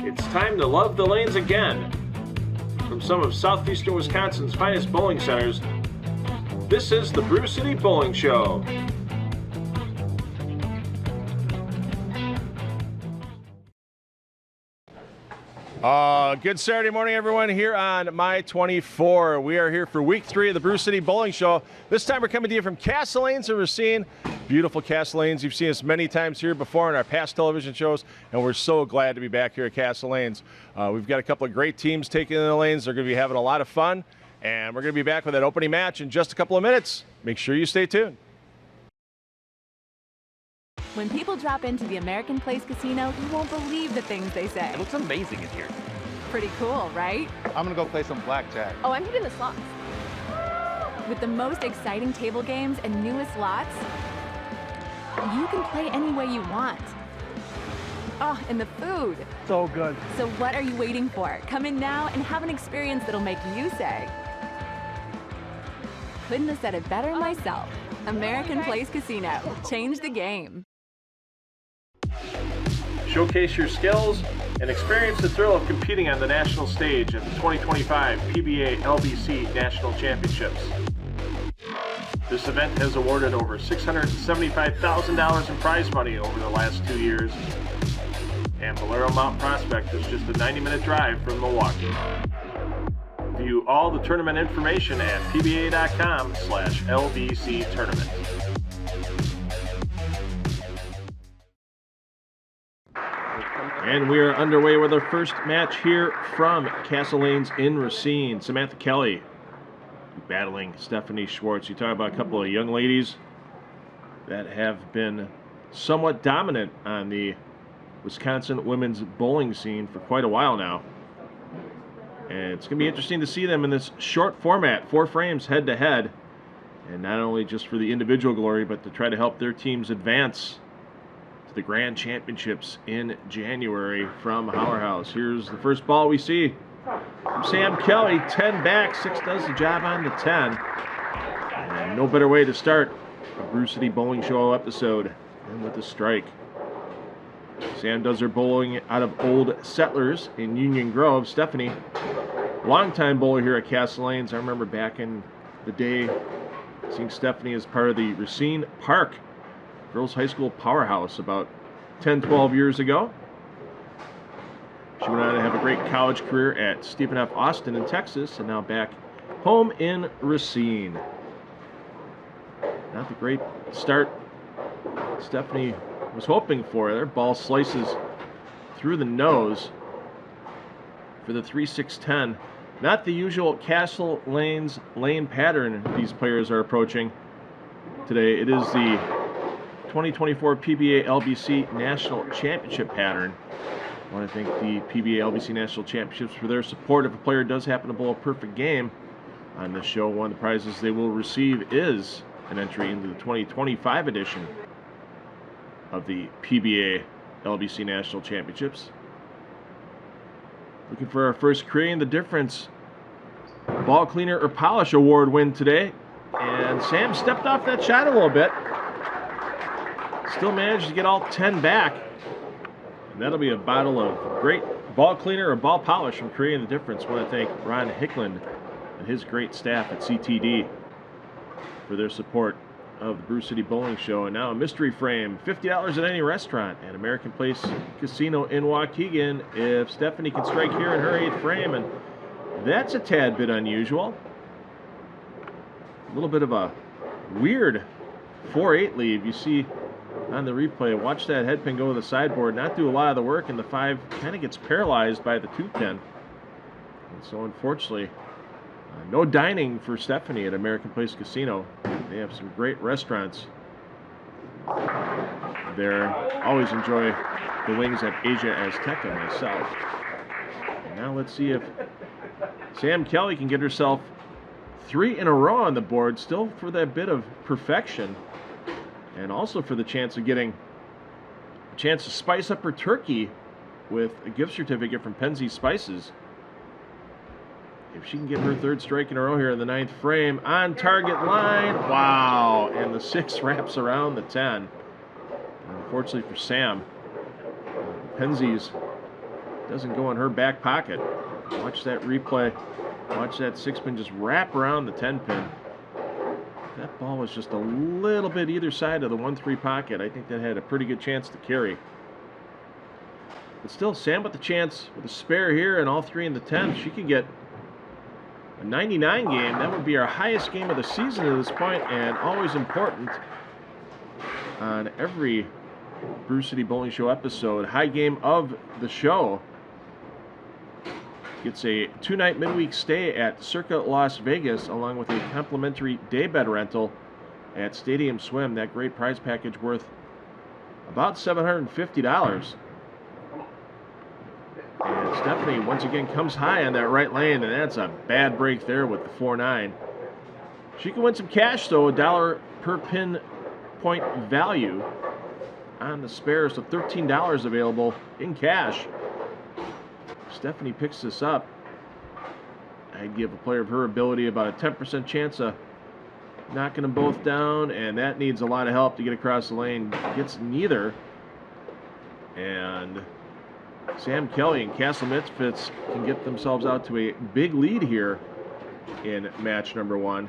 It's time to love the lanes again. From some of southeastern Wisconsin's finest bowling centers, this is the Brew City Bowling Show. Good Saturday morning, everyone, here on My 24. We are here for week 3 of the Brew City Bowling Show. This time we're coming to you from Castle Lanes in Racine. Beautiful Castle Lanes. You've seen us many times here before in our past television shows, and we're so glad to be back here at Castle Lanes. We've got a couple of great teams taking in the lanes. They're going to be having a lot of fun, and we're going to be back with that opening match in just a couple of minutes. Make sure you stay tuned. When people drop into the American Place Casino, you won't believe the things they say. It looks amazing in here. Pretty cool, right? I'm gonna go play some blackjack. Oh, I'm hitting the slots. With the most exciting table games and newest lots, you can play any way you want. Oh, and the food. So good. So what are you waiting for? Come in now and have an experience that'll make you say, couldn't have said it better myself. American Place Casino. Change the game. Showcase your skills and experience the thrill of competing on the national stage at the 2025 PBA LBC National Championships. This event has awarded over $675,000 in prize money over the last 2 years, and Valero Mount Prospect is just a 90-minute drive from Milwaukee. View all the tournament information at pba.com/LBC tournament. And we are underway with our first match here from Castle Lanes in Racine. Samantha Kelly battling Stephanie Schwartz. You talk about a couple of young ladies that have been somewhat dominant on the Wisconsin women's bowling scene for quite a while now. And it's going to be interesting to see them in this short format, 4 frames head-to-head. And not only just for the individual glory, but to try to help their teams advance to the Grand Championships in January from Howler House. Here's the first ball we see from Sam Kelly. 10 back, 6 does the job on the 10. And no better way to start a Brew City Bowling Show episode than with a strike. Sam does her bowling out of Old Settlers in Union Grove. Stephanie, longtime bowler here at Castle Lanes. I remember back in the day seeing Stephanie as part of the Racine Park Girls High School powerhouse about 10, 12 years ago. She went on to have a great college career at Stephen F. Austin in Texas, and now back home in Racine. Not the great start Stephanie was hoping for. Their ball slices through the nose for the 3-6-10. Not the usual Castle Lanes lane pattern these players are approaching today. It is the 2024 PBA LBC National Championship pattern. I want to thank the PBA LBC National Championships for their support. If a player does happen to bowl a perfect game on this show, one of the prizes they will receive is an entry into the 2025 edition of the PBA LBC National Championships. Looking for our first Creating the Difference Ball Cleaner or Polish Award win today. And Sam stepped off that shot a little bit. Still managed to get all 10 back. And that'll be a bottle of great ball cleaner or ball polish from Creating the Difference. I want to thank Ron Hickland and his great staff at CTD for their support of the Brew City Bowling Show. And now a mystery frame, $50 at any restaurant at American Place Casino in Waukegan if Stephanie can strike here in her 8th frame, and that's a tad bit unusual. A little bit of a weird 4-8 lead. You see on the replay, watch that head pin go to the sideboard, not do a lot of the work, and the 5 kind of gets paralyzed by the 2 pin. And so unfortunately, no dining for Stephanie at American Place Casino. They have some great restaurants there. Always enjoy the wings at Asia Azteca myself. And now let's see if Sam Kelly can get herself 3 in a row on the board, still for that bit of perfection, and also for the chance of getting a chance to spice up her turkey with a gift certificate from Penzeys Spices. If she can get her 3rd strike in a row here in the 9th frame, on target line, wow, and the 6 wraps around the 10. And unfortunately for Sam, Penzeys doesn't go in her back pocket. Watch that replay. Watch that 6-pin just wrap around the 10-pin. That ball was just a little bit either side of the 1-3 pocket. I think that had a pretty good chance to carry. But still, Sam with the chance with a spare here and all 3 in the 10th. She could get a 99 game. That would be our highest game of the season at this point, and always important on every Brew City Bowling Show episode. High game of the show gets a 2-night midweek stay at Circa Las Vegas, along with a complimentary daybed rental at Stadium Swim. That great prize package worth about $750. And Stephanie once again comes high on that right lane, and that's a bad break there with the 4-9. She can win some cash though, $1 per pin point value on the spares, so $13 available in cash. Stephanie picks this up. I'd give a player of her ability about a 10% chance of knocking them both down, and that needs a lot of help to get across the lane. Gets neither. And Sam Kelly and Castle Misfits can get themselves out to a big lead here in match number 1.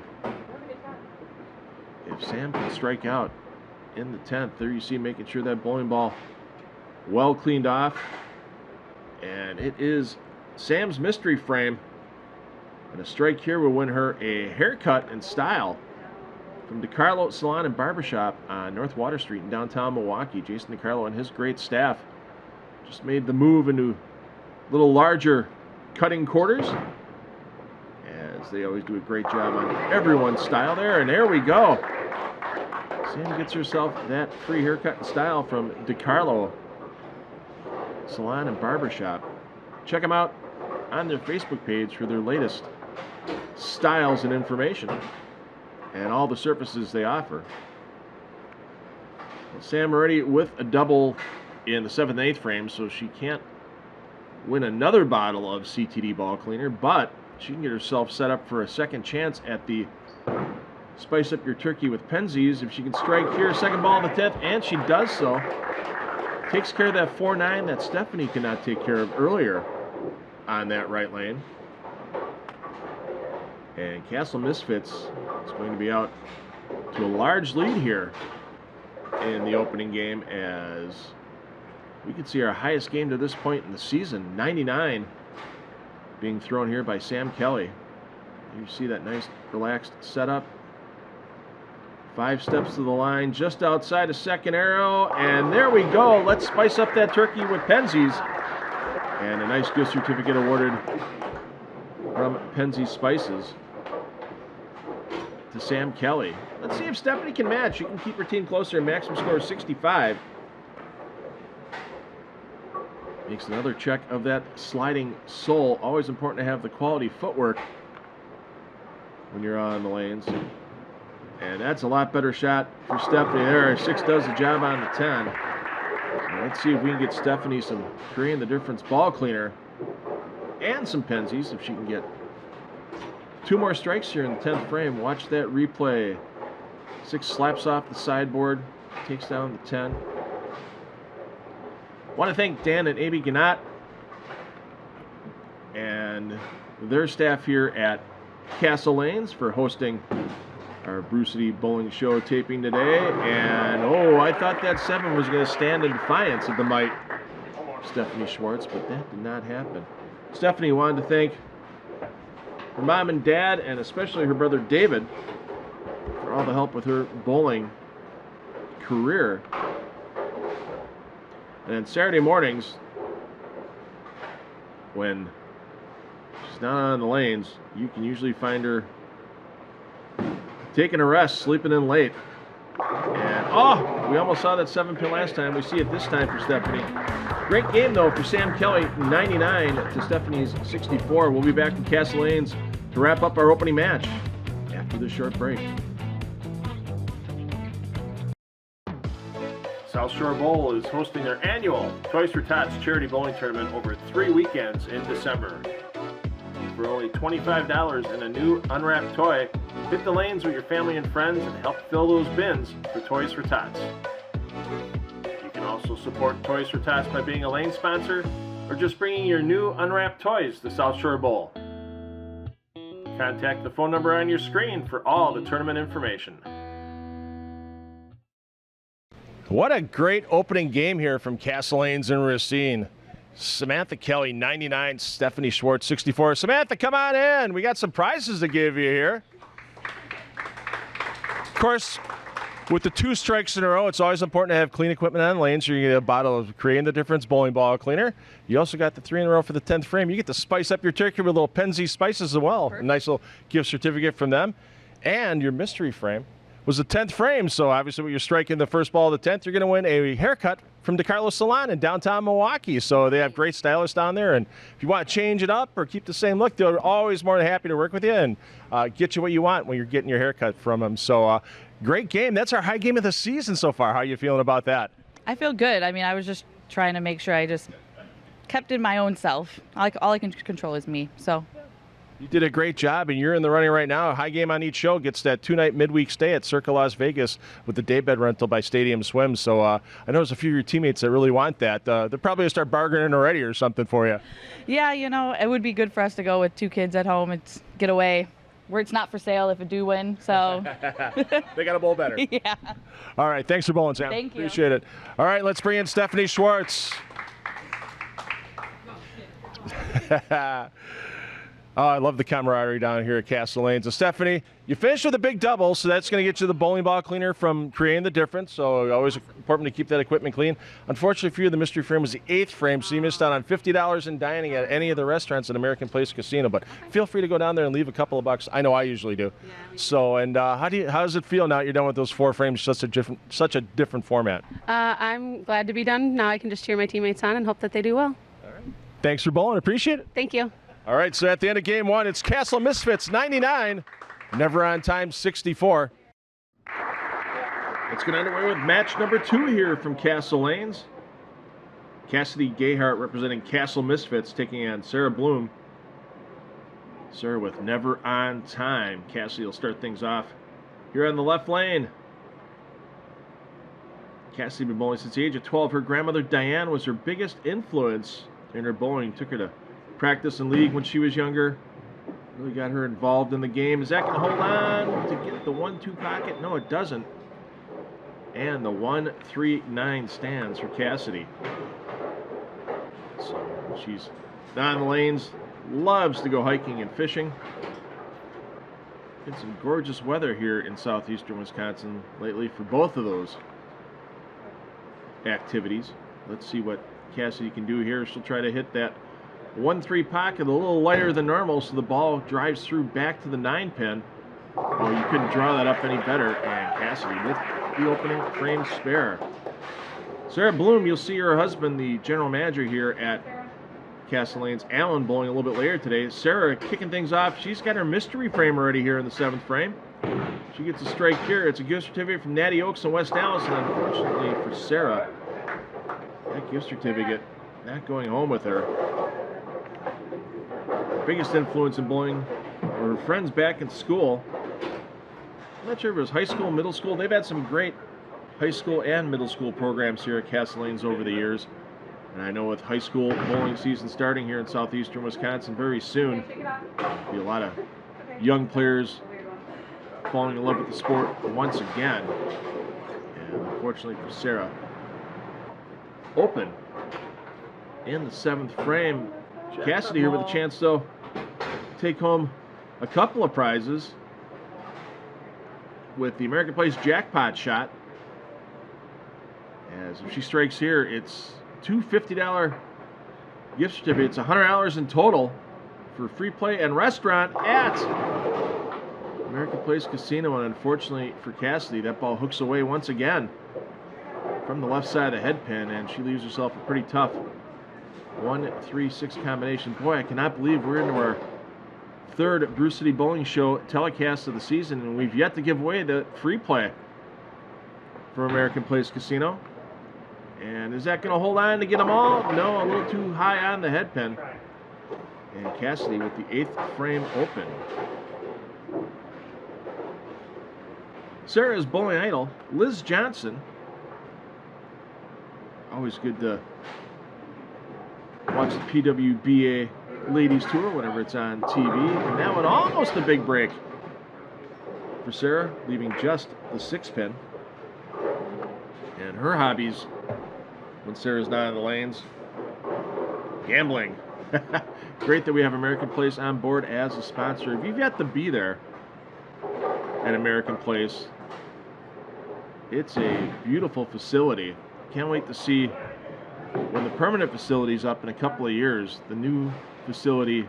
If Sam can strike out in the 10th, there you see making sure that bowling ball well cleaned off. And it is Sam's mystery frame. And a strike here will win her a haircut in style from DeCarlo Salon and Barbershop on North Water Street in downtown Milwaukee. Jason DeCarlo and his great staff just made the move into a little larger cutting quarters, as they always do a great job on everyone's style there. And there we go. Sam gets herself that free haircut in style from DeCarlo Salon and Barbershop. Check them out on their Facebook page for their latest styles and information and all the services they offer. Well, Sam already with a double in the 7th and 8th frame, so she can't win another bottle of CTD ball cleaner, but she can get herself set up for a second chance at the Spice Up Your Turkey with Penzies if she can strike here, second ball in the 10th, and she does so. Takes care of that 4-9 that Stephanie could not take care of earlier on that right lane. And Castle Misfits is going to be out to a large lead here in the opening game, as we could see our highest game to this point in the season, 99, being thrown here by Sam Kelly. You see that nice relaxed setup. 5 steps to the line, just outside of second arrow, and there we go. Let's spice up that turkey with Penzies. And a nice gift certificate awarded from Penzies Spices to Sam Kelly. Let's see if Stephanie can match. She can keep her team closer. Maximum score is 65. Makes another check of that sliding sole. Always important to have the quality footwork when you're on the lanes. And that's a lot better shot for Stephanie there. 6 does the job on the 10. And let's see if we can get Stephanie some Creating the Difference ball cleaner and some Penzies if she can get 2 more strikes here in the 10th frame. Watch that replay. 6 slaps off the sideboard, takes down the 10. Want to thank Dan and Amy Gannat and their staff here at Castle Lanes for hosting our Brew City Bowling Show taping today. And oh, I thought that 7 was going to stand in defiance of the might of Stephanie Schwartz, but that did not happen. Stephanie wanted to thank her mom and dad, and especially her brother David, for all the help with her bowling career. And then Saturday mornings, when she's not on the lanes, you can usually find her taking a rest, sleeping in late. And oh, we almost saw that 7-pin last time. We see it this time for Stephanie. Great game though for Sam Kelly, 99 to Stephanie's 64. We'll be back in Castle Lanes to wrap up our opening match after this short break. South Shore Bowl is hosting their annual Toys for Tots charity bowling tournament over 3 weekends in December. For only $25 and a new unwrapped toy, hit the lanes with your family and friends and help fill those bins for Toys for Tots. You can also support Toys for Tots by being a lane sponsor or just bringing your new unwrapped toys to South Shore Bowl. Contact the phone number on your screen for all the tournament information. What a great opening game here from Castleanes and Racine. Samantha Kelly, 99, Stephanie Schwartz, 64. Samantha, come on in. We got some prizes to give you here. Of course, with the 2 strikes in a row, it's always important to have clean equipment on lane, so you get a bottle of Creating the Difference bowling ball cleaner. You also got the 3 in a row for the 10th frame. You get to spice up your turkey with a little Penzi spices as well. Perfect. A nice little gift certificate from them. And your mystery frame was the 10th frame, so obviously when you're striking the first ball of the 10th, you're going to win a haircut from DeCarlo Salon in downtown Milwaukee. So they have great stylists down there, and if you want to change it up or keep the same look, they're always more than happy to work with you and get you what you want when you're getting your haircut from them. So great game. That's our high game of the season so far. How are you feeling about that? I feel good. I mean, I was just trying to make sure I just kept in my own self. All I can control is me. So You did a great job, and you're in the running right now. A high game on each show gets that 2-night midweek stay at Circa Las Vegas with the daybed rental by Stadium Swim. So I know there's a few of your teammates that really want that. They're probably going to start bargaining already or something for you. yeah, it would be good for us to go with 2 kids at home and get away where it's not for sale if it do win. So They got a bowl better. yeah. All right, thanks for bowling, Sam. Thank you. Appreciate it. All right, let's bring in Stephanie Schwartz. Oh, I love the camaraderie down here at Castleanes. So, Stephanie, you finished with a big double, so that's going to get you the bowling ball cleaner from Creating the Difference. So always important to keep that equipment clean. Unfortunately for you, the mystery frame was the 8th frame, so you missed out on $50 in dining at any of the restaurants at American Place Casino. But feel free to go down there and leave a couple of bucks. I know I usually do. So, and how does it feel now that you're done with those 4 frames, such a different format? I'm glad to be done. Now I can just cheer my teammates on and hope that they do well. Thanks for bowling. Appreciate it. Thank you. All right, so at the end of game 1, it's Castle Misfits 99, Never on Time 64. Let's get underway with match number 2 here from Castleanes. Cassidy Gayhart representing Castle Misfits taking on Sarah Bloom. Sarah with Never on Time. Cassidy will start things off here on the left lane. Cassidy been bowling since the age of 12. Her grandmother Diane was her biggest influence in her bowling. Took her to practice in league when she was younger. Really got her involved in the game. Is that going to hold on to get the 1-2 pocket? No, it doesn't. And the 1-3-9 stands for Cassidy. So she's down the lanes. Loves to go hiking and fishing. Been some gorgeous weather here in southeastern Wisconsin lately for both of those activities. Let's see what Cassidy can do here. She'll try to hit that 1-3 pocket a little lighter than normal, so the ball drives through back to the 9 pin. Oh, you couldn't draw that up any better, and Cassidy with the opening frame spare. Sarah Bloom, you'll see her husband, the general manager here at Castleanes, Alan, bowling a little bit later today. Sarah kicking things off. She's got her mystery frame already here in the 7th frame. She gets a strike here. It's a gift certificate from Natty Oaks in West Dallas, and unfortunately for Sarah, that gift certificate not going home with her. Biggest influence in bowling were her friends back in school. I'm not sure if it was high school, middle school. They've had some great high school and middle school programs here at Castleanes over the years. And I know with high school bowling season starting here in southeastern Wisconsin very soon, there'll be a lot of young players falling in love with the sport once again. And unfortunately for Sarah, open in the 7th frame. Cassidy here with a chance, though, to take home a couple of prizes with the American Place jackpot shot. As if she strikes here, it's two $50 gift certificates, $100 in total for free play and restaurant at American Place Casino. And unfortunately for Cassidy, that ball hooks away once again from the left side of the head pin, and she leaves herself a pretty tough 1-3-6 combination. Boy, I cannot believe we're into our 3rd Brew City Bowling Show telecast of the season, and we've yet to give away the free play for American Place Casino. And is that going to hold on to get them all? No, a little too high on the head pin. And Cassidy with the 8th frame open. Sarah's bowling idol, Liz Johnson. Always good to watch the PWBA Ladies Tour whenever it's on TV. And that one almost a big break for Sarah, leaving just the 6-pin. And her hobbies, when Sarah's not in the lanes, gambling. Great that we have American Place on board as a sponsor. If you've yet to be there at American Place, it's a beautiful facility. Can't wait to see when the permanent facility's up in a couple of years, the new facility,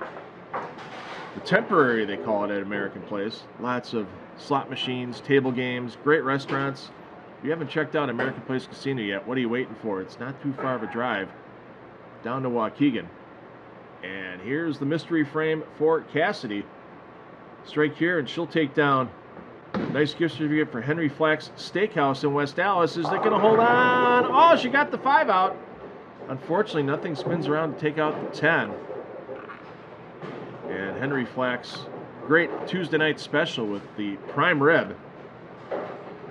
the temporary they call it at American Place. Lots of slot machines, table games, great restaurants. If you haven't checked out American Place Casino yet, what are you waiting for? It's not too far of a drive down to Waukegan. And here's the mystery frame for Cassidy. Strike here, and she'll take down. Nice gift certificate for Henry Flack's Steakhouse in West Dallas. Is it going to hold on? Oh, she got the 5 out. Unfortunately, nothing spins around to take out the 10. And Henry Flack's great Tuesday night special with the prime rib.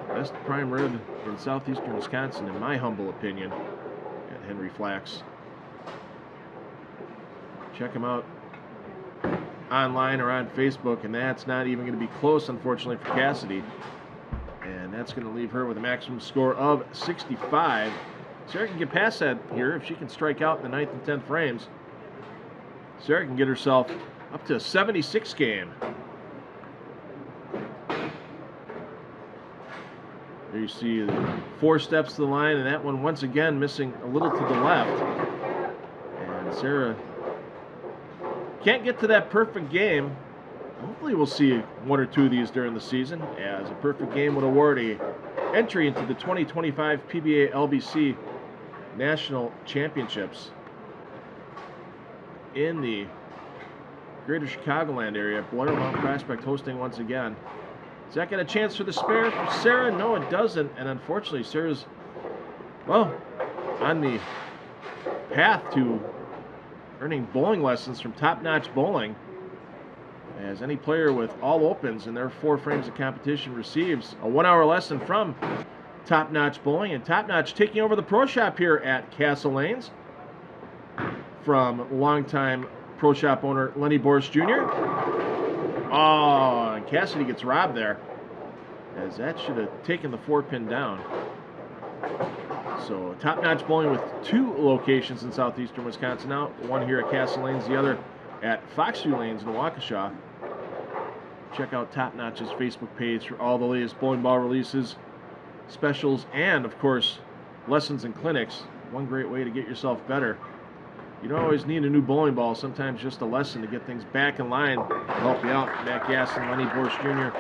Best prime rib in southeastern Wisconsin, in my humble opinion, at Henry Flack's. Check him out online or on Facebook, and that's not even going to be close, unfortunately, for Cassidy. And that's going to leave her with a maximum score of 65. Sarah can get past that here if she can strike out in the 9th and 10th frames. Sarah can get herself up to a 76 game. There you see the 4 steps to the line, and that one once again missing a little to the left. And Sarah can't get to that perfect game. Hopefully we'll see 1 or 2 of these during the season, as a perfect game would award a entry into the 2025 PBA LBC National Championships in the greater Chicagoland area. Blair Mount Prospect hosting once again. Does that get a chance for the spare for Sarah? No, it doesn't. And unfortunately, Sarah's, well, on the path to earning bowling lessons from Top Notch Bowling, as any player with all opens in their 4 frames of competition receives a 1-hour lesson from Top Notch Bowling. And Top Notch taking over the pro shop here at Castle Lanes from longtime pro shop owner Lenny Boris Jr. Oh, and Cassidy gets robbed there, as that should have taken the 4-pin down. So Top Notch Bowling with 2 locations in southeastern Wisconsin now. One here at Castle Lanes, the other at Foxview Lanes in Waukesha. Check out Top Notch's Facebook page for all the latest bowling ball releases, specials, and of course lessons and clinics. One great way to get yourself better. You don't always need a new bowling ball. Sometimes just a lesson to get things back in line will help you out. Matt Gass and Lenny Boris Jr.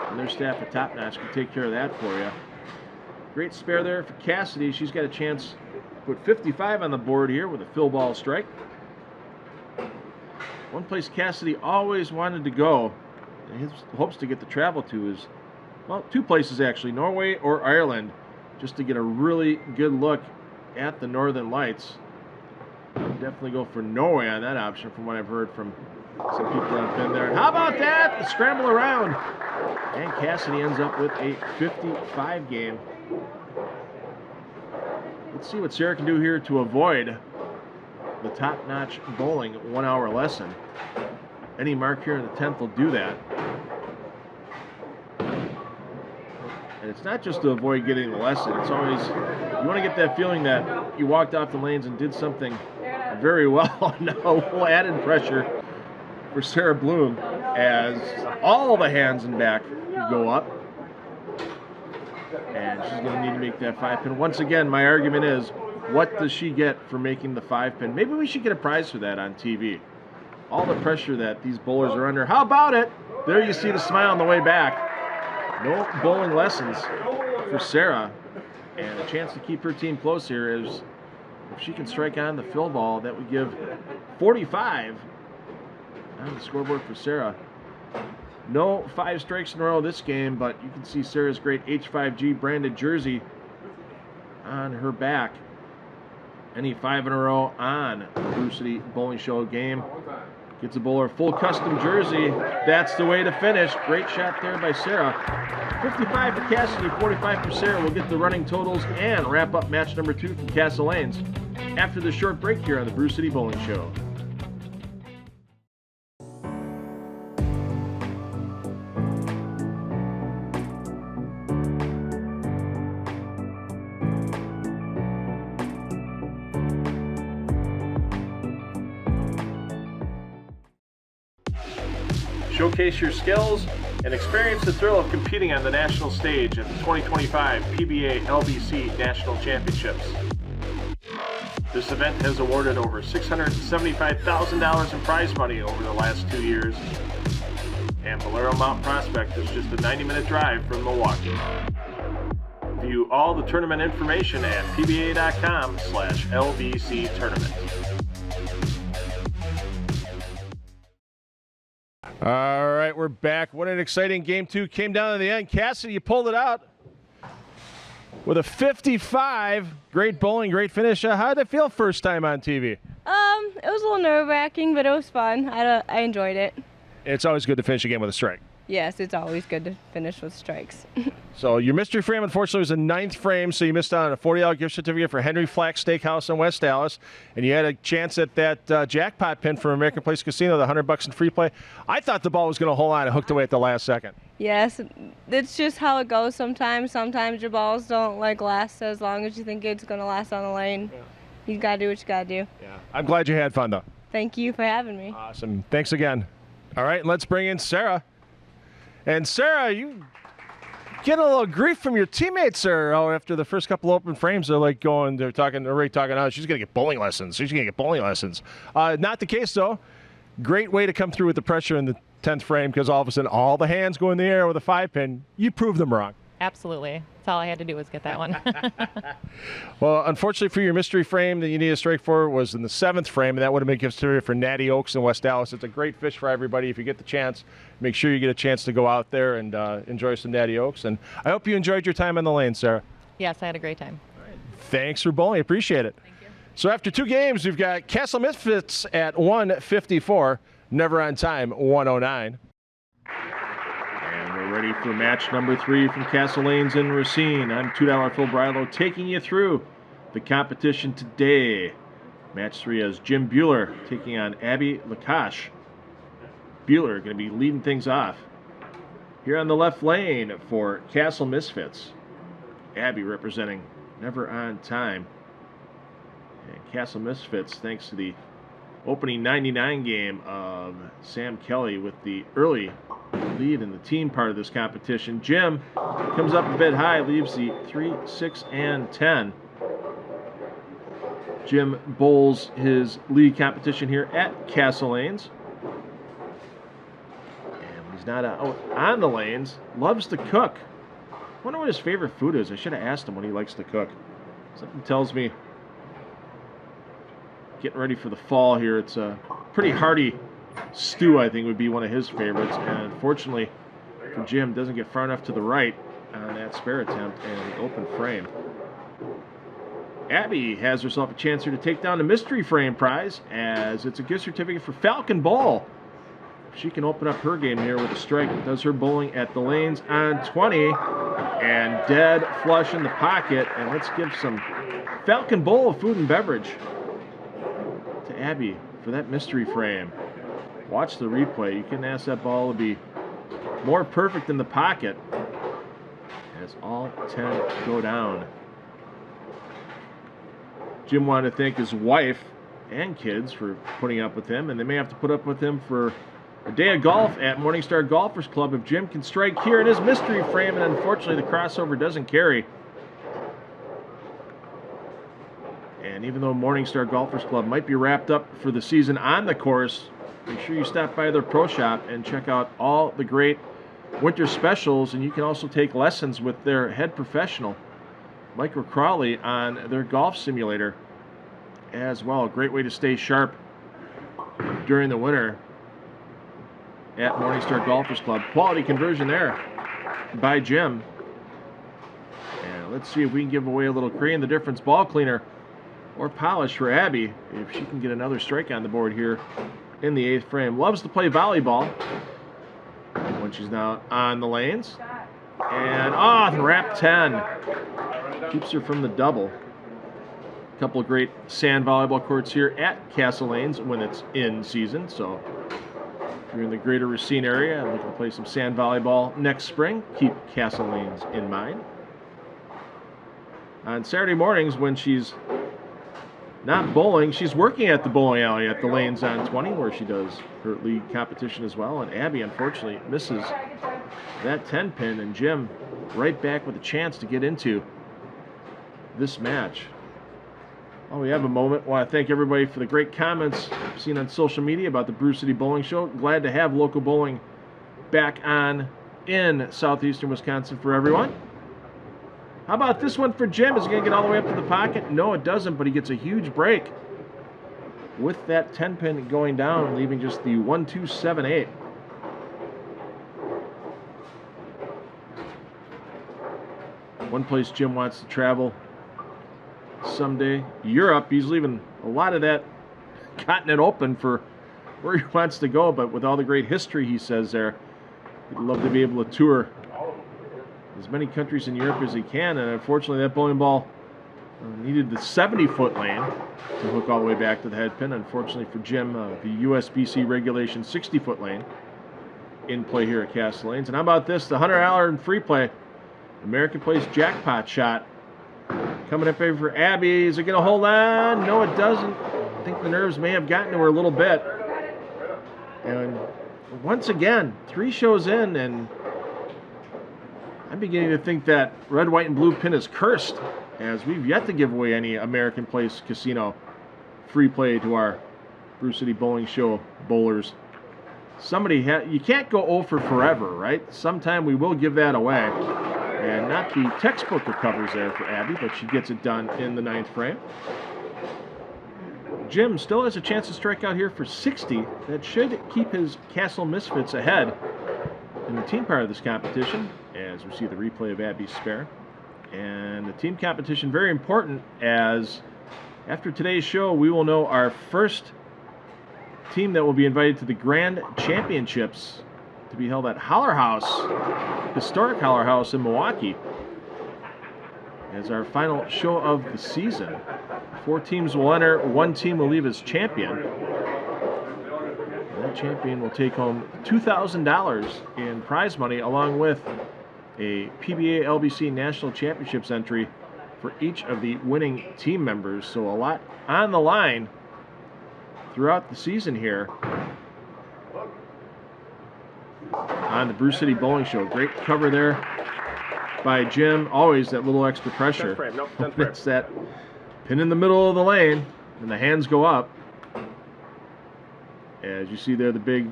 and their staff at Top Notch can take care of that for you. Great spare there for Cassidy. She's got a chance to put 55 on the board here with a fill ball strike. One place Cassidy always wanted to go, and his hopes to get to travel to, is, well, 2 places actually, Norway or Ireland, just to get a really good look at the Northern Lights. Definitely go for Norway on that option, from what I've heard from some people that have been there. And how about that? The scramble around. And Cassidy ends up with a 55 game. Let's see what Sarah can do here to avoid the Top Notch Bowling 1-hour lesson. Any mark here in the 10th will do that. And it's not just to avoid getting the lesson. It's always, you want to get that feeling that you walked off the lanes and did something very well. No added pressure for Sarah Bloom, as all the hands and back go up. And she's going to need to make that 5-pin. Once again, my argument is, what does she get for making the 5-pin? Maybe we should get a prize for that on TV. All the pressure that these bowlers are under. How about it? There you see the smile on the way back. No bowling lessons for Sarah. And a chance to keep her team close here is, if she can strike on the fill ball, that would give 45 on the scoreboard for Sarah. No 5 strikes in a row this game, but you can see Sarah's great H5G branded jersey on her back. Any 5 in a row on the Brew City Bowling Show game gets a bowler full custom jersey. That's the way to finish. Great shot there by Sarah. 55 for Cassidy, 45 for Sarah. We'll get the running totals and wrap up match number 2 from Castle Lanes after the short break here on the Brew City Bowling Show. Showcase your skills and experience the thrill of competing on the national stage at the 2025 PBA LBC National Championships. This event has awarded over $675,000 in prize money over the last 2 years, and Valero Mount Prospect is just a 90-minute drive from Milwaukee. View all the tournament information at pba.com/LBC tournament. All right, we're back. What an exciting game 2 came down to the end. Cassidy, you pulled it out with a 55. Great bowling, great finish. How did it feel first time on TV? It was a little nerve-wracking, but it was fun. I enjoyed it. It's always good to finish a game with a strike. Yes, it's always good to finish with strikes. So your mystery frame, unfortunately, was a 9th frame, so you missed out on a $40 gift certificate for Henry Flack Steakhouse in West Dallas, and you had a chance at that jackpot pin from American Place Casino, the $100 in free play. I thought the ball was going to hold on and hooked away at the last second. Yes, it's just how it goes sometimes. Sometimes your balls don't last as long as you think it's going to last on the lane. Yeah. You got to do what you got to do. Yeah. I'm glad you had fun, though. Thank you for having me. Awesome. Thanks again. All right, let's bring in Sarah. And Sarah, you get a little grief from your teammates there after the first couple open frames. They're already talking, oh, she's going to get bowling lessons. She's going to get bowling lessons. Not the case, though. Great way to come through with the pressure in the 10th frame, because all of a sudden all the hands go in the air with a 5-pin. You proved them wrong. Absolutely. That's all I had to do was get that one. Well, unfortunately for your mystery frame that you need a strike for was in the 7th frame, and that would have been gift certificate for Natty Oaks in West Dallas. It's a great fish for everybody. If you get the chance, make sure you get a chance to go out there and enjoy some Natty Oaks. And I hope you enjoyed your time on the lane, Sarah. Yes, I had a great time. All right. Thanks for bowling. Appreciate it. Thank you. So after 2 games, we've got Castle Misfits at 154, Never on Time 109. And we're ready for match number 3 from Castle Lanes in Racine. I'm $2 Phil Brilo taking you through the competition today. Match 3 has Jim Bueller taking on Abby Lakash. Bueller going to be leading things off. Here on the left lane for Castle Misfits. Abby representing Never on Time. And Castle Misfits, thanks to the opening 99 game of Sam Kelly with the early lead in the team part of this competition. Jim comes up a bit high, leaves the 3, 6, and 10. Jim bowls his lead competition here at Castle Lanes. And when he's not on the lanes, loves to cook. I wonder what his favorite food is. I should have asked him what he likes to cook. Something tells me getting ready for the fall here, it's a pretty hearty stew, I think, would be one of his favorites. And unfortunately for Jim, doesn't get far enough to the right on that spare attempt and the open frame. Abby has herself a chance here to take down the mystery frame prize, as it's a gift certificate for Falcon Bowl. She can open up her game here with a strike. Does her bowling at the lanes on 20, and dead flush in the pocket. And let's give some Falcon Bowl of food and beverage to Abby for that mystery frame. Watch the replay. You can ask that ball to be more perfect in the pocket as all 10 go down. Jim wanted to thank his wife and kids for putting up with him, and they may have to put up with him for a day of golf at Morningstar Golfers Club if Jim can strike here in his mystery frame, and unfortunately the crossover doesn't carry. And even though Morningstar Golfers Club might be wrapped up for the season on the course, make sure you stop by their pro shop and check out all the great winter specials, and you can also take lessons with their head professional, Mike Crowley, on their golf simulator as well. A great way to stay sharp during the winter at Morningstar Golfers Club. Quality conversion there by Jim. And let's see if we can give away a little Create the Difference ball cleaner or polish for Abby if she can get another strike on the board here in the 8th frame. Loves to play volleyball when she's now on the lanes. And the wrap 10 keeps her from the double. couple of great sand volleyball courts here at Castle Lanes when it's in season. So if you're in the greater Racine area and looking to play some sand volleyball next spring, keep Castle Lanes in mind. On Saturday mornings when she's not bowling, she's working at the bowling alley at the Lanes on 20 where she does her league competition as well. And Abby, unfortunately, misses that 10 pin, and Jim right back with a chance to get into this match. Well, we have a moment. I want to thank everybody for the great comments I've seen on social media about the Brew City Bowling Show. Glad to have local bowling back on in southeastern Wisconsin for everyone. How about this one for Jim? Is he going to get all the way up to the pocket? No, it doesn't, but he gets a huge break with that 10 pin going down, leaving just the 1-2-7-8. One place Jim wants to travel someday, Europe. He's leaving a lot of that continent open for where he wants to go, but with all the great history he says there, he'd love to be able to tour as many countries in Europe as he can. And unfortunately, that bowling ball needed the 70-foot lane to hook all the way back to the head pin. Unfortunately for Jim, the USBC regulation 60-foot lane in play here at Castle Lanes. And how about this? The $100 in free play American Place jackpot shot coming up here for Abby. Is it going to hold on? No, it doesn't. I think the nerves may have gotten to her a little bit. And once again, 3 shows in, and I'm beginning to think that red, white, and blue pin is cursed, as we've yet to give away any American Place Casino free play to our Brew City Bowling Show bowlers. You can't go 0 for forever, right? Sometime we will give that away. And not the textbook recovers there for Abby, but she gets it done in the 9th frame. Jim still has a chance to strike out here for 60. That should keep his Castle Misfits ahead in the team part of this competition, as we see the replay of Abby's spare. And the team competition, very important, as after today's show, we will know our first team that will be invited to the Grand Championships to be held at Holler House, historic Holler House in Milwaukee, as our final show of the season. 4 teams will enter, 1 team will leave as champion. And that champion will take home $2,000 in prize money, along with a PBA LBC National Championships entry for each of the winning team members. So a lot on the line throughout the season here on the Brew City Bowling Show. Great cover there by Jim. Always that little extra pressure. 10th frame. Nope, 10th frame. It's that pin in the middle of the lane, and the hands go up. As you see there, the big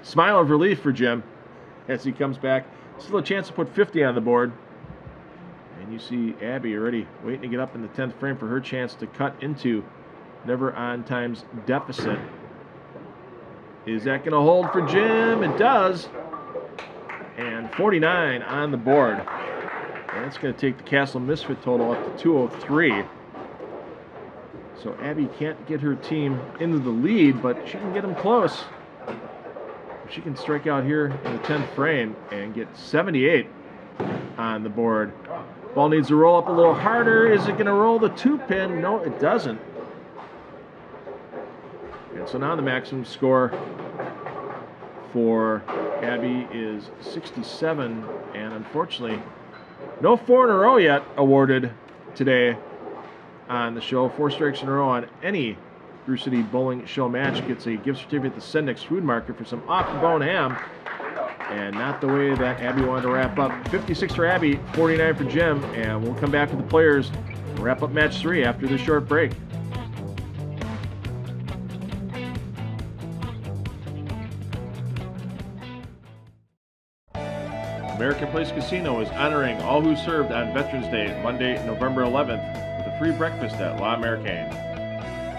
smile of relief for Jim as he comes back. Still a chance to put 50 on the board. And you see Abby already waiting to get up in the 10th frame for her chance to cut into never on times deficit. Is that going to hold for Jim? It does. And 49 on the board. And that's going to take the Castle Misfit total up to 203. So Abby can't get her team into the lead, but she can get them close. She can strike out here in the 10th frame and get 78 on the board. Ball needs to roll up a little harder. Is it going to roll the 2 pin? No, it doesn't. And so now the maximum score for Abby is 67, and unfortunately, no 4 in a row yet awarded today on the show. 4 strikes in a row on any Brew City Bowling Show match gets a gift certificate to Sendix Food Market for some off-the-bone ham, and not the way that Abby wanted to wrap up. 56 for Abby, 49 for Jim, and we'll come back to the players and wrap up match 3 after this short break. American Place Casino is honoring all who served on Veterans Day, Monday, November 11th, with a free breakfast at La Americaine.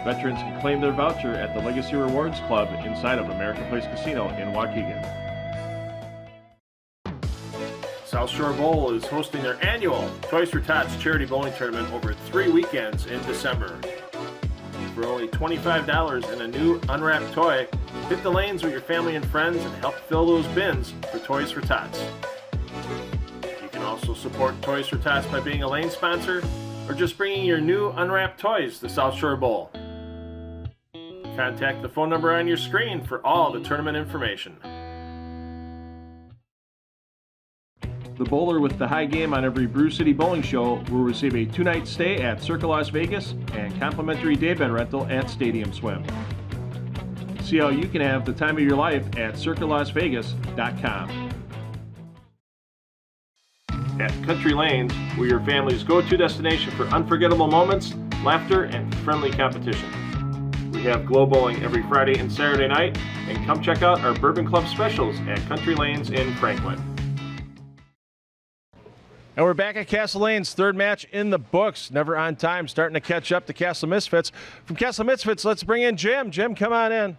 Veterans can claim their voucher at the Legacy Rewards Club inside of American Place Casino in Waukegan. South Shore Bowl is hosting their annual Toys for Tots charity bowling tournament over 3 weekends in December. For only $25 and a new unwrapped toy, hit the lanes with your family and friends and help fill those bins for Toys for Tots. You can also support Toys for Tots by being a lane sponsor or just bringing your new unwrapped toys to South Shore Bowl. Contact the phone number on your screen for all the tournament information. The bowler with the high game on every Brew City Bowling Show will receive a 2-night stay at Circa Las Vegas and complimentary daybed rental at Stadium Swim. See how you can have the time of your life at circalasvegas.com. At Country Lanes, we're your family's go-to destination for unforgettable moments, laughter, and friendly competition. We have glow bowling every Friday and Saturday night, and come check out our Bourbon Club specials at Country Lanes in Franklin. And we're back at Castle Lane's third match in the books. Never on time, starting to catch up to Castle Misfits. From Castle Misfits, let's bring in Jim. Jim, come on in.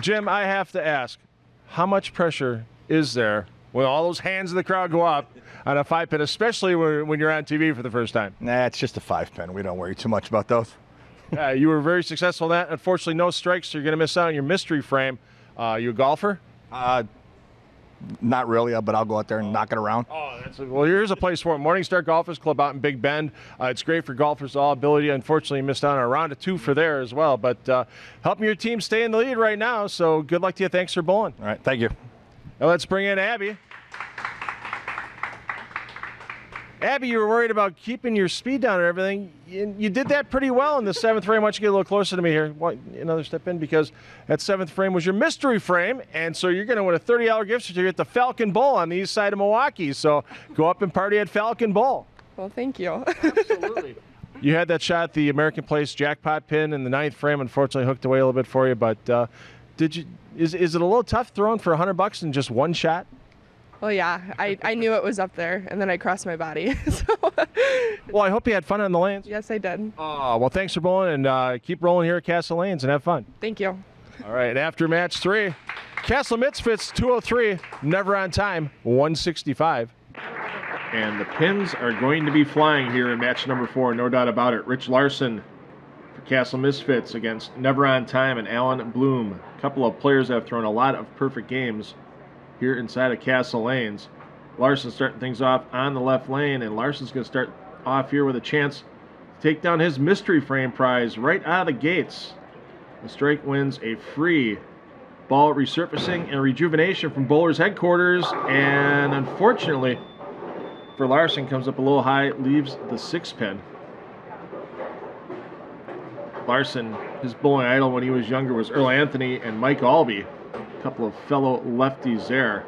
Jim, I have to ask, how much pressure is there when all those hands in the crowd go up on a 5-pin, especially when you're on TV for the first time? Nah, it's just a 5-pin. We don't worry too much about those. You were very successful in that. Unfortunately, no strikes, so you're going to miss out on your mystery frame. You a golfer? Not really, but I'll go out there and knock it around. Well, here's a place for it. Morningstar Golfers Club out in Big Bend. It's great for golfers of all ability. Unfortunately, you missed out on a round of 2 for there as well. But helping your team stay in the lead right now, so good luck to you. Thanks for bowling. All right, thank you. Now let's bring in Abby. Abby, you were worried about keeping your speed down and everything. You did that pretty well in the 7th frame. Why don't you get a little closer to me here? Another step in, because that 7th frame was your mystery frame, and so you're going to win a $30 gift certificate at the Falcon Bowl on the east side of Milwaukee. So go up and party at Falcon Bowl. Well, thank you. Absolutely. You had that shot, the American Place jackpot pin in the 9th frame. Unfortunately, hooked away a little bit for you. But is it a little tough throwing for $100 in just one shot? Well, yeah, I knew it was up there, and then I crossed my body. So. Well, I hope you had fun on the lanes. Yes, I did. Oh, well, thanks for bowling, and keep rolling here at Castle Lanes and have fun. Thank you. All right, after match 3, Castle Misfits 203, never on time, 165. And the pins are going to be flying here in match number 4, no doubt about it. Rich Larson for Castle Misfits against Never on Time and Alan Bloom. A couple of players that have thrown a lot of perfect games here inside of Castle Lanes. Larson starting things off on the left lane, and Larson's going to start off here with a chance to take down his mystery frame prize right out of the gates. The strike wins a free ball resurfacing and rejuvenation from Bowlers Headquarters, and unfortunately for Larson, comes up a little high, leaves the 6-pin. Larson, his bowling idol when he was younger was Earl Anthony and Mike Albee. A couple of fellow lefties there,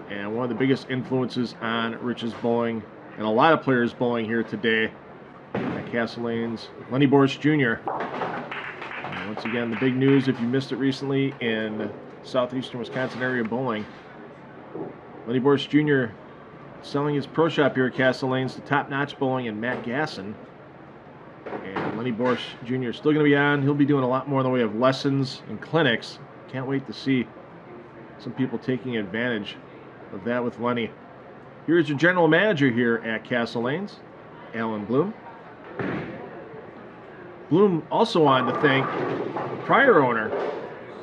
and one of the biggest influences on Rich's bowling and a lot of players bowling here today at Castle Lanes, Lenny Borsch Jr. And once again, the big news, if you missed it recently, in southeastern Wisconsin area bowling, Lenny Borsch Jr. selling his pro shop here at Castle Lanes to Top Notch Bowling and Matt Gasson. And Lenny Borsch Jr. is still going to be on. He'll be doing a lot more in the way of lessons and clinics. Can't wait to see some people taking advantage of that with Lenny. Here's your general manager here at Castle Lanes, Alan Bloom. Bloom also wanted to thank the prior owner,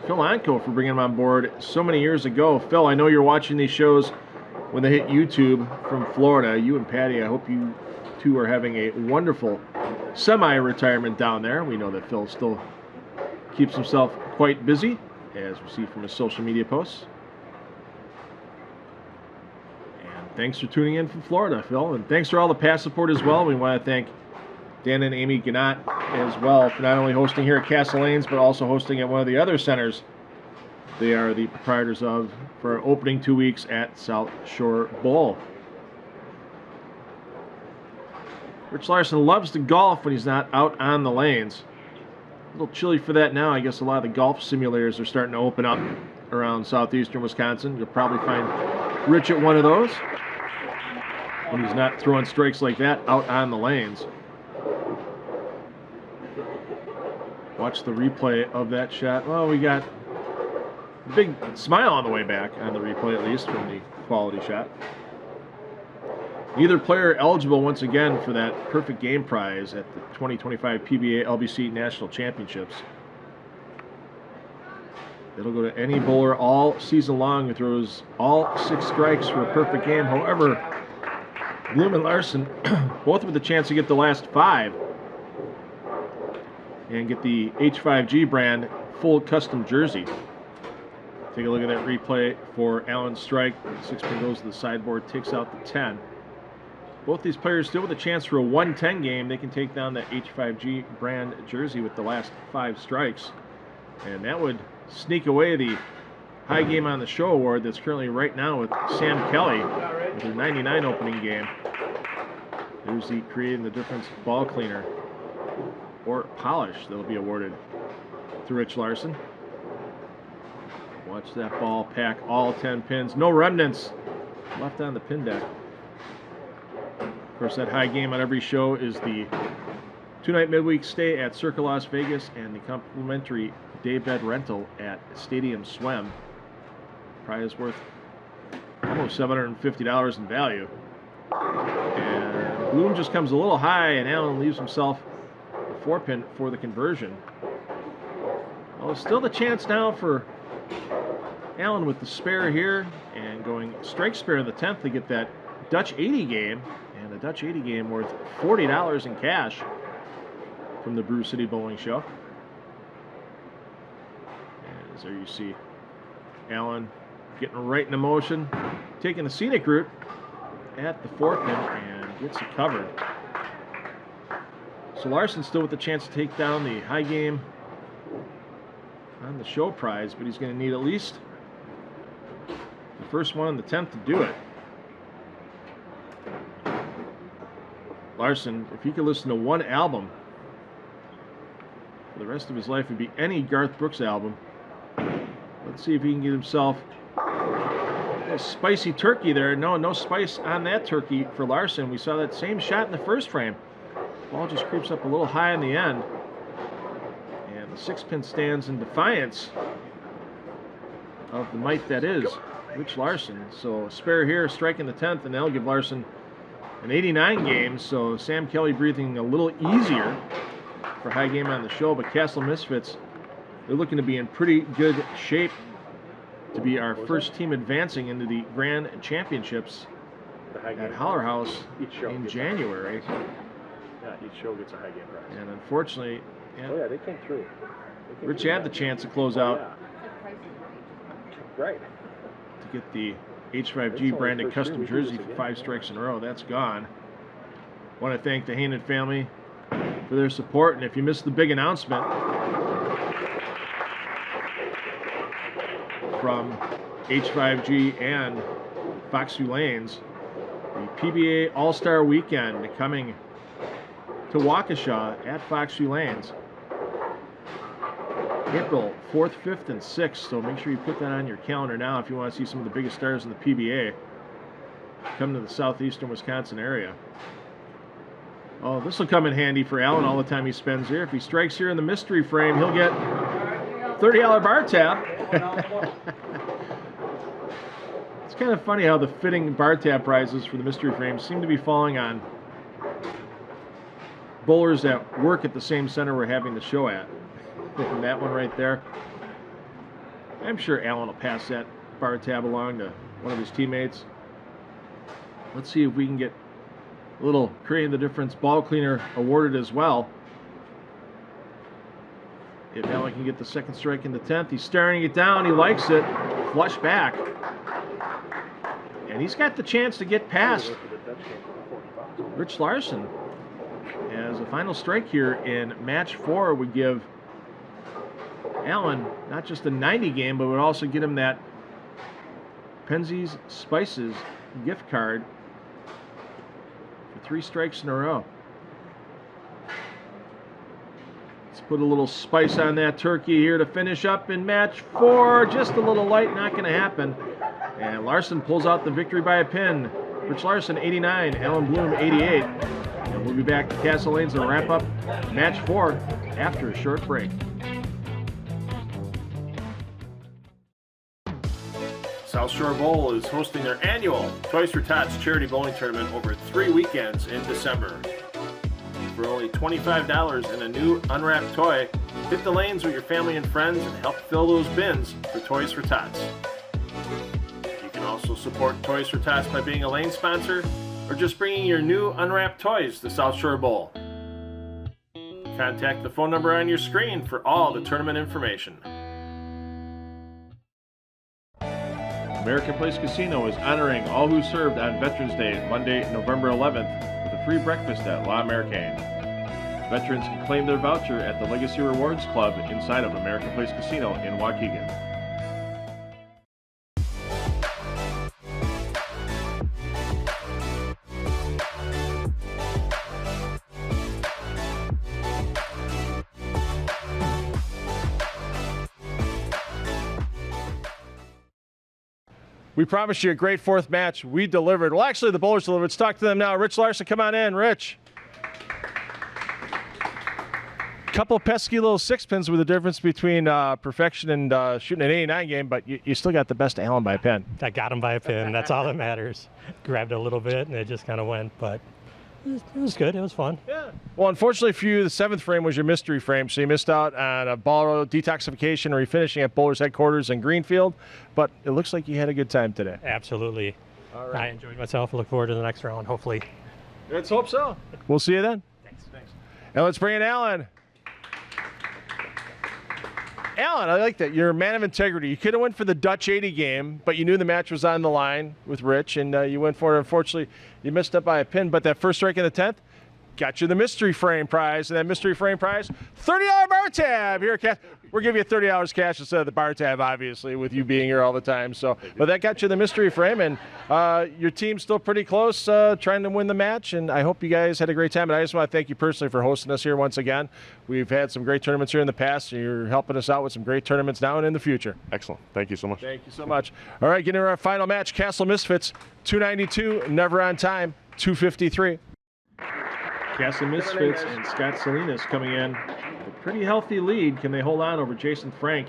Phil Anko, for bringing him on board so many years ago. Phil, I know you're watching these shows when they hit YouTube from Florida. You and Patty, I hope you two are having a wonderful semi-retirement down there. We know that Phil still keeps himself quite busy, as we see from his social media posts. And thanks for tuning in from Florida, Phil. And thanks for all the past support as well. We want to thank Dan and Amy Gannott as well for not only hosting here at Castle Lanes, but also hosting at one of the other centers they are the proprietors of for opening 2 weeks at South Shore Bowl. Rich Larson loves to golf when he's not out on the lanes. A little chilly for that now. I guess a lot of the golf simulators are starting to open up around southeastern Wisconsin. You'll probably find Rich at one of those when he's not throwing strikes like that out on the lanes. Watch the replay of that shot. Well, we got a big smile on the way back on the replay, at least, from the quality shot. Neither player eligible once again for that perfect game prize at the 2025 PBA LBC National Championships. It'll go to any bowler all season long who throws all 6 strikes for a perfect game. However, Bloom and Larson, both with a chance to get the last 5 and get the H5G brand full custom jersey. Take a look at that replay for Allen's strike. 6-pin goes to the sideboard, takes out the 10. Both these players still with a chance for a 110 game. They can take down that H5G brand jersey with the last 5 strikes. And that would sneak away the high game on the show award that's currently right now with Sam Kelly with her 99 opening game. There's the creating the difference ball cleaner or polish that'll be awarded to Rich Larson. Watch that ball pack all 10 pins. No remnants left on the pin deck. Of course, that high game on every show is the 2-night midweek stay at Circa Las Vegas and the complimentary daybed rental at Stadium Swim. Prize worth almost $750 in value. And Bloom just comes a little high, and Allen leaves himself a 4-pin for the conversion. Well, still the chance now for Allen with the spare here and going strike spare in the 10th to get that Dutch 80 game, and a Dutch 80 game worth $40 in cash from the Brew City Bowling Show. And as there you see Allen getting right into motion, taking the scenic route at the 4-pin and gets it covered. So Larson still with the chance to take down the high game on the show prize, but he's going to need at least the first one on the 10th to do it. Larson, if he could listen to one album for the rest of his life, it'd be any Garth Brooks album. Let's see if he can get himself a spicy turkey there. No spice on that turkey for Larson. We saw that same shot in the first frame. Ball just creeps up a little high in the end. And the 6-pin stands in defiance of the might that is Rich Larson. So spare here, striking the 10th, and that'll give Larson an 89 game. So Sam Kelly breathing a little easier for high game on the show. But Castle Misfits, they're looking to be in pretty good shape to be our first team advancing into the Grand Championships at Holler House in January. Yeah, each show gets a high game prize. And unfortunately, They came through. Rich had the chance to close out Right. to get the H5G branded custom jersey for 5 strikes in a row. That's gone. I want to thank the Haanen family for their support. And if you missed the big announcement from H5G and Foxview Lanes, the PBA All-Star Weekend coming to Waukesha at Foxview Lanes, April 4th, 5th, and 6th. So make sure you put that on your calendar now if you want to see some of the biggest stars in the PBA come to the southeastern Wisconsin area. Oh, this will come in handy for Allen all the time he spends here. If he strikes here in the mystery frame, he'll get $30 bar tab. It's kind of funny how the fitting bar tab prizes for the mystery frame seem to be falling on bowlers that work at the same center we're having the show at. And that one right there, I'm sure Allen will pass that bar tab along to one of his teammates. Let's see if we can get a little creating the difference ball cleaner awarded as well. If Allen can get the second strike in the 10th, he's staring it down, he likes it, flush back. And he's got the chance to get past Rich Larson. As a final strike here in match 4 would give Allen not just a 90 game, but would also get him that Penzeys Spices gift card for 3 strikes in a row. Let's put a little spice on that turkey here to finish up in match 4. Just a little light, not going to happen. And Larson pulls out the victory by a pin. Rich Larson 89, Allen Bloom 88. And we'll be back to Castle Lanes to wrap up match 4 after a short break. South Shore Bowl is hosting their annual Toys for Tots charity bowling tournament over 3 weekends in December. For only $25 and a new unwrapped toy, hit the lanes with your family and friends and help fill those bins for Toys for Tots. You can also support Toys for Tots by being a lane sponsor or just bringing your new unwrapped toys to South Shore Bowl. Contact the phone number on your screen for all the tournament information. American Place Casino is honoring all who served on Veterans Day, Monday, November 11th, with a free breakfast at La Americaine. Veterans can claim their voucher at the Legacy Rewards Club inside of American Place Casino in Waukegan. We promised you a great fourth match. We delivered. Well, actually, the Bowlers delivered. Let's talk to them now. Rich Larson, come on in. Rich. Couple of pesky little six pins with the difference between perfection and shooting an 89 game, but you still got the best Allen by a pin. I got him by a pin. That's all that matters. Grabbed a little bit, and it just kind of went, but it was good. It was fun. Yeah. Well, unfortunately for you, the seventh frame was your mystery frame, so you missed out on a ball detoxification or refinishing at Bowlers headquarters in Greenfield, but it looks like you had a good time today. Absolutely. All right. I enjoyed myself. I look forward to the next round, hopefully. Let's hope so. We'll see you then. Thanks. And let's bring in Alan. Alan, I like that. You're a man of integrity. You could have went for the Dutch 80 game, but you knew the match was on the line with Rich, and you went for it. Unfortunately, you missed up by a pin, but that first strike in the 10th got you the mystery frame prize, and that mystery frame prize, $30 bar tab. Here, we're giving you $30 cash instead of the bar tab, obviously, with you being here all the time. So, but that got you the mystery frame, and your team's still pretty close, trying to win the match. And I hope you guys had a great time. And I just want to thank you personally for hosting us here once again. We've had some great tournaments here in the past, and you're helping us out with some great tournaments now and in the future. Excellent. Thank you so much. Thank you so much. All right, getting to our final match, Castle Misfits, 292, Never on Time, 253. Castle Misfits and Scott Salinas coming in. A pretty healthy lead. Can they hold on over Jason Frank?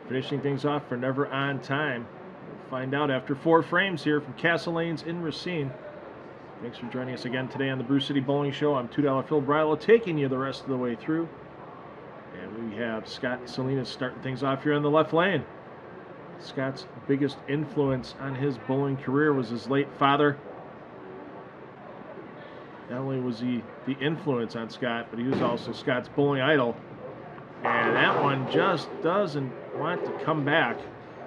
Finishing things off for Never on Time. We'll find out after 4 frames here from Castle Lanes in Racine. Thanks for joining us again today on the Brew City Bowling Show. I'm $2 Phil Bryla taking you the rest of the way through. And we have Scott Salinas starting things off here on the left lane. Scott's biggest influence on his bowling career was his late father. Not only was he the influence on Scott, but he was also Scott's bowling idol. And that one just doesn't want to come back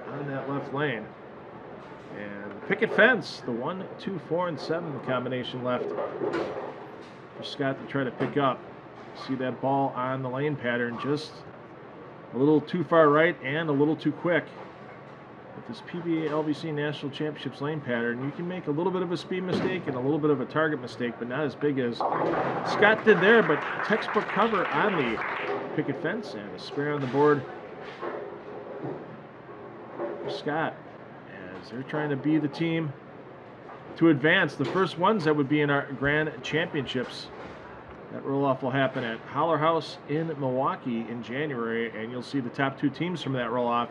on that left lane. And the picket fence, the 1, 2, 4, and 7, the combination left for Scott to try to pick up. See that ball on the lane pattern, just a little too far right and a little too quick. With this PBA LVC National Championships lane pattern, you can make a little bit of a speed mistake and a little bit of a target mistake, but not as big as Scott did there. But textbook cover on the picket fence and a spare on the board for Scott, as they're trying to be the team to advance. The first ones that would be in our Grand Championships. That roll-off will happen at Holler House in Milwaukee in January, and you'll see the top 2 teams from that roll-off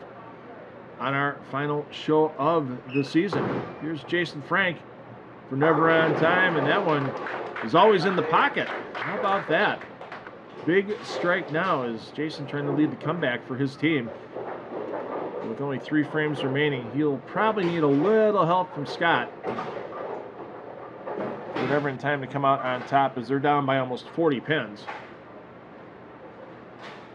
on our final show of the season. Here's Jason Frank for Never on Time, and that one is always in the pocket. How about that? Big strike now as Jason trying to lead the comeback for his team. With only 3 frames remaining, he'll probably need a little help from Scott for Never in Time to come out on top, as they're down by almost 40 pins.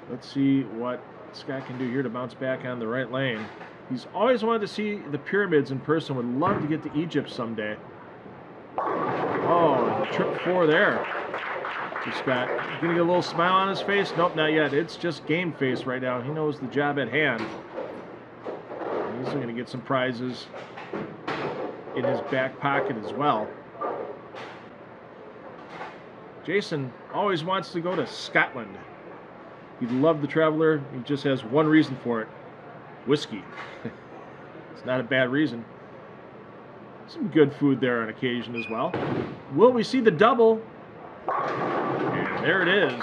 Let's see what Scott can do here to bounce back on the right lane. He's always wanted to see the pyramids in person. Would love to get to Egypt someday. Oh, trip 4 there for Scott. Gonna get a little smile on his face? Nope, not yet. It's just game face right now. He knows the job at hand. He's gonna get some prizes in his back pocket as well. Jason always wants to go to Scotland. He'd love the Traveler. He just has one reason for it. Whiskey. It's not a bad reason. Some good food there on occasion as well. Will we see the double? And there it is.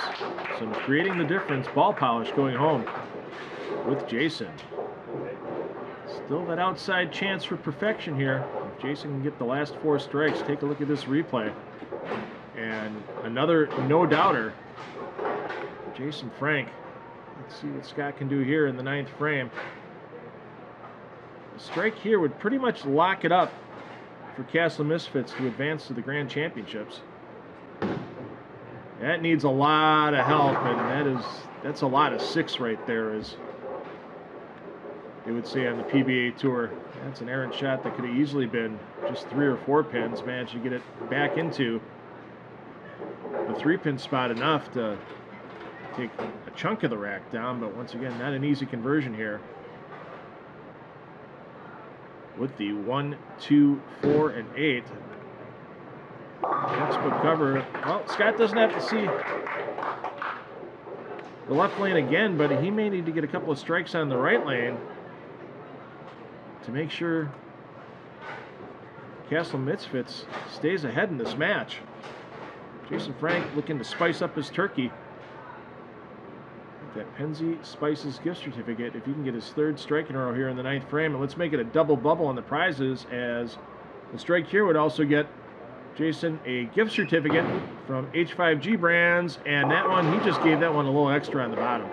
Some creating the difference. Ball polish going home with Jason. Still that outside chance for perfection here. If Jason can get the last 4 strikes, take a look at this replay. And another no-doubter. Jason Frank. Let's see what Scott can do here in the 9th frame. A strike here would pretty much lock it up for Castle Misfits to advance to the Grand Championships. That needs a lot of help, and that's a lot of 6 right there, as they would say on the PBA Tour. That's an errant shot that could have easily been just 3 or 4 pins. Managed to get it back into the 3-pin spot enough to take a chunk of the rack down, but once again, not an easy conversion here. With the 1, 2, 4, and 8. Textbook cover. Well, Scott doesn't have to see the left lane again, but he may need to get a couple of strikes on the right lane to make sure Castle Misfits stays ahead in this match. Jason Frank looking to spice up his turkey. That Penzi Spices gift certificate, if he can get his 3rd strike in a row here in the 9th frame. And let's make it a double bubble on the prizes, as the strike here would also get Jason a gift certificate from H5G Brands, and that one, he just gave that one a little extra on the bottom.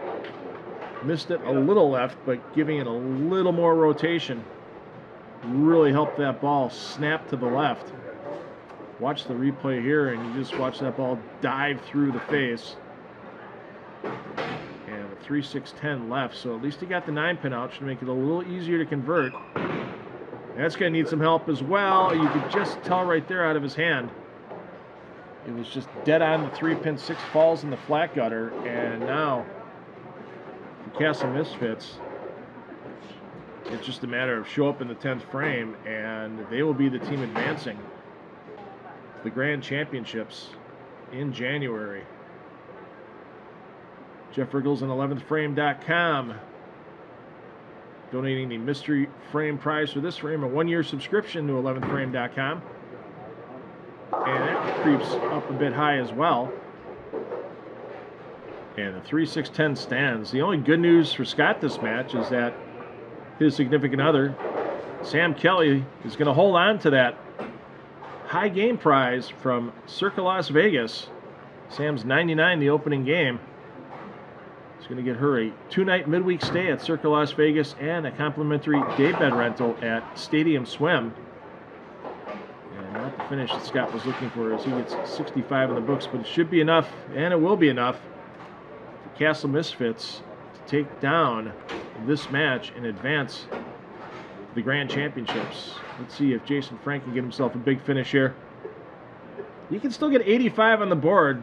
Missed it a little left, but giving it a little more rotation really helped that ball snap to the left. Watch the replay here, and you just watch that ball dive through the face. And a 3-6-10 left, so at least he got the 9-pin out. Should make it a little easier to convert. That's going to need some help as well. You could just tell right there out of his hand. It was just dead on the 3-pin, 6 falls in the flat gutter. And now, for Castle Misfits, it's just a matter of show up in the 10th frame, and they will be the team advancing to the Grand Championships in January. Jeff Riggles and 11thframe.com donating the mystery frame prize for this frame, a 1-year subscription to 11thframe.com. And that creeps up a bit high as well. And the 3-6-10 stands. The only good news for Scott this match is that his significant other, Sam Kelly, is going to hold on to that high game prize from Circa Las Vegas. Sam's 99 the opening game. He's going to get her a 2-night midweek stay at Circa Las Vegas and a complimentary daybed rental at Stadium Swim. And not the finish that Scott was looking for, as he gets 65 in the books, but it should be enough, and it will be enough, for Castle Misfits to take down this match and advance to the Grand Championships. Let's see if Jason Frank can get himself a big finish here. He can still get 85 on the board.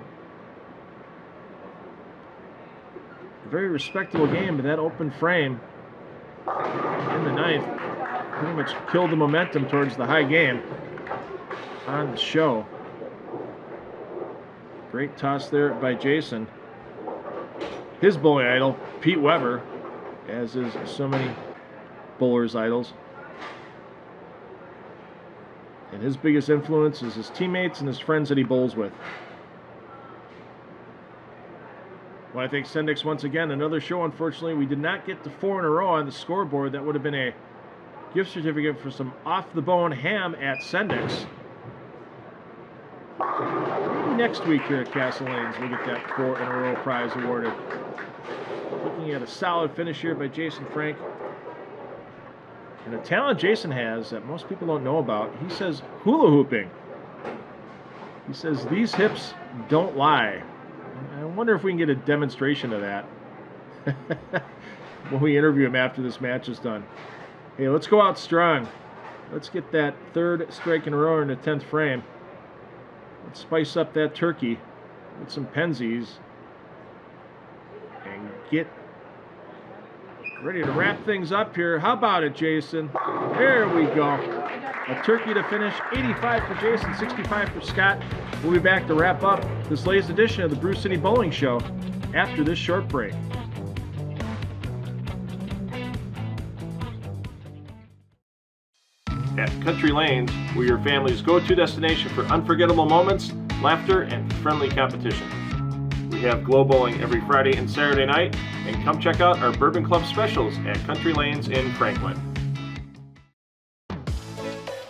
Very respectable game, but that open frame in the 9th pretty much killed the momentum towards the high game on the show. Great toss there by Jason. His bowling idol, Pete Weber, as is so many bowlers' idols. And his biggest influence is his teammates and his friends that he bowls with. Well, I thank Sendix once again. Another show, unfortunately, we did not get to 4 in a row on the scoreboard. That would have been a gift certificate for some off-the-bone ham at Sendix. Maybe next week here at Castle Lanes we'll get that 4 in a row prize awarded. Looking at a solid finish here by Jason Frank. And a talent Jason has that most people don't know about. He says hula hooping. He says these hips don't lie. I wonder if we can get a demonstration of that when we interview him after this match is done. Hey, let's go out strong. Let's get that 3rd strike in a row in the 10th frame. Let's spice up that turkey with some Penzis and get ready to wrap things up here. How about it, Jason? There we go. A turkey to finish. 85 for Jason, 65 for Scott. We'll be back to wrap up this latest edition of the Brew City Bowling Show after this short break. At Country Lanes, we're your family's go-to destination for unforgettable moments, laughter, and friendly competition. We have glow bowling every Friday and Saturday night, and come check out our Bourbon Club specials at Country Lanes in Franklin.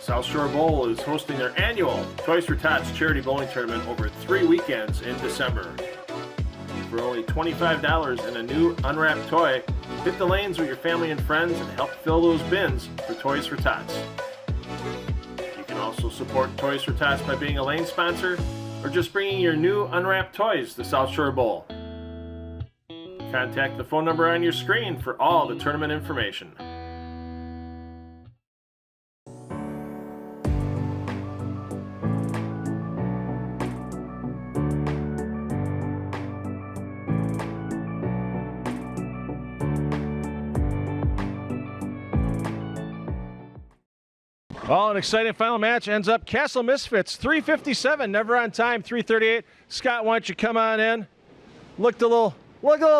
South Shore Bowl is hosting their annual Toys for Tots charity bowling tournament over 3 weekends in December. For only $25 and a new unwrapped toy, hit the lanes with your family and friends and help fill those bins for Toys for Tots. You can also support Toys for Tots by being a lane sponsor or just bringing your new unwrapped toys to South Shore Bowl. Contact the phone number on your screen for all the tournament information. Well, an exciting final match ends up Castle Misfits 357, never on time 338. Scott, why don't you come on in? Looked a little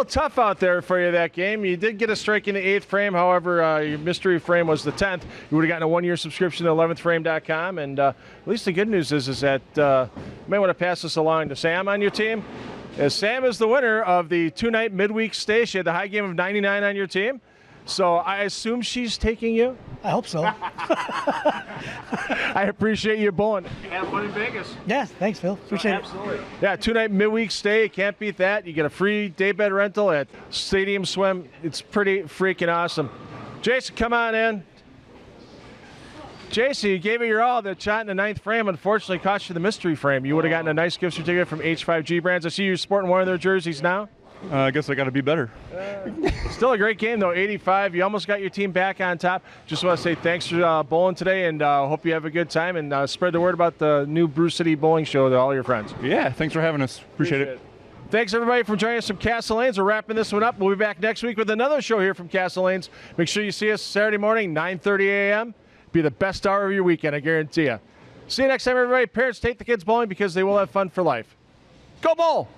tough out there for you that game. You did get a strike in the 8th frame. However, your mystery frame was the 10th. You would have gotten a 1-year subscription to 11thframe.com. And at least the good news is that you may want to pass this along to Sam on your team. As Sam is the winner of the 2-night midweek stay. She had the high game of 99 on your team. So I assume she's taking you? I hope so. I appreciate you bowling. You have fun in Vegas. Yeah, thanks, Phil. Appreciate it. Absolutely. Yeah, 2-night midweek stay. Can't beat that. You get a free daybed rental at Stadium Swim. It's pretty freaking awesome. Jason, come on in. Jason, you gave it your all. The shot in the 9th frame unfortunately cost you the mystery frame. You would have gotten a nice gift certificate from H5G Brands. I see you're sporting one of their jerseys now. I guess I got to be better. Still a great game, though, 85. You almost got your team back on top. Just want to say thanks for bowling today, and hope you have a good time, and spread the word about the new Brew City Bowling Show to all your friends. Yeah, thanks for having us. Appreciate it. Thanks, everybody, for joining us from Castle Lanes. We're wrapping this one up. We'll be back next week with another show here from Castle Lanes. Make sure you see us Saturday morning, 9:30 a.m. Be the best hour of your weekend, I guarantee you. See you next time, everybody. Parents, take the kids bowling because they will have fun for life. Go bowl!